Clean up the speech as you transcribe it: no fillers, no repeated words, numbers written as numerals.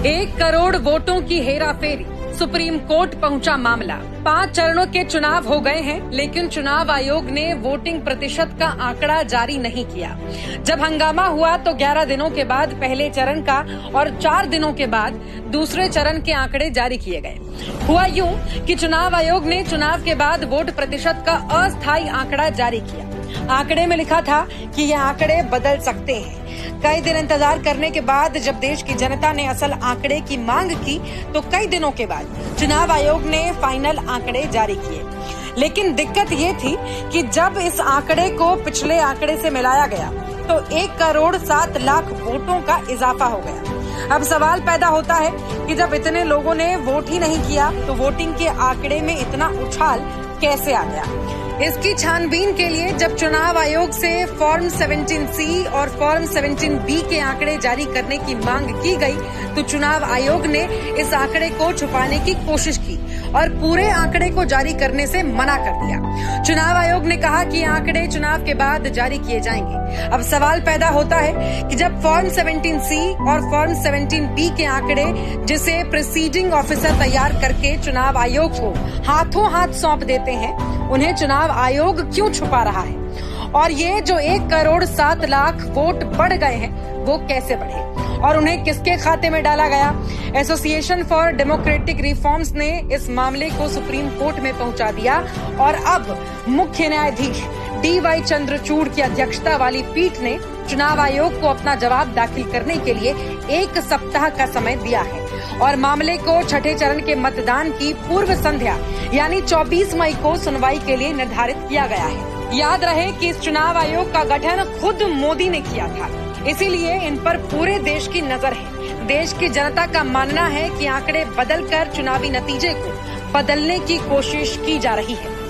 1 करोड़ वोटों की हेराफेरी, सुप्रीम कोर्ट पहुंचा मामला। 5 चरणों के चुनाव हो गए हैं, लेकिन चुनाव आयोग ने वोटिंग प्रतिशत का आंकड़ा जारी नहीं किया। जब हंगामा हुआ तो 11 दिनों के बाद पहले चरण का और 4 दिनों के बाद दूसरे चरण के आंकड़े जारी किए गए। हुआ यूं कि चुनाव आयोग ने चुनाव के बाद वोट प्रतिशत का अस्थायी आंकड़ा जारी किया। आंकड़े में लिखा था कि ये आंकड़े बदल सकते हैं। कई दिन इंतजार करने के बाद जब देश की जनता ने असल आंकड़े की मांग की तो कई दिनों के बाद चुनाव आयोग ने फाइनल आंकड़े जारी किए। लेकिन दिक्कत ये थी कि जब इस आंकड़े को पिछले आंकड़े से मिलाया गया तो 1 करोड़ 7 लाख वोटों का इजाफा हो गया। अब सवाल पैदा होता है कि जब इतने लोगों ने वोट ही नहीं किया तो वोटिंग के आंकड़े में इतना उछाल कैसे आ गया। इसकी छानबीन के लिए जब चुनाव आयोग से फॉर्म 17C और फॉर्म 17B के आंकड़े जारी करने की मांग की गई तो चुनाव आयोग ने इस आंकड़े को छुपाने की कोशिश की और पूरे आंकड़े को जारी करने से मना कर दिया। चुनाव आयोग ने कहा कि आंकड़े चुनाव के बाद जारी किए जाएंगे। अब सवाल पैदा होता है कि जब फॉर्म 17C और फॉर्म 17B के आंकड़े जिसे प्रिसीडिंग ऑफिसर तैयार करके चुनाव आयोग को हाथों हाथ सौंप देते हैं, उन्हें चुनाव आयोग क्यों छुपा रहा है? और ये जो 1 करोड़ 7 लाख वोट बढ़ गए हैं वो कैसे बढ़े और उन्हें किसके खाते में डाला गया? एसोसिएशन फॉर डेमोक्रेटिक रिफॉर्म्स ने इस मामले को सुप्रीम कोर्ट में पहुंचा दिया और अब मुख्य न्यायाधीश DY चंद्रचूड़ की अध्यक्षता वाली पीठ ने चुनाव आयोग को अपना जवाब दाखिल करने के लिए 1 सप्ताह का समय दिया है और मामले को छठे चरण के मतदान की पूर्व संध्या यानी 24 मई को सुनवाई के लिए निर्धारित किया गया है। याद रहे कि इस चुनाव आयोग का गठन खुद मोदी ने किया था, इसीलिए इन पर पूरे देश की नजर है। देश की जनता का मानना है कि आंकड़े बदलकर चुनावी नतीजे को बदलने की कोशिश की जा रही है।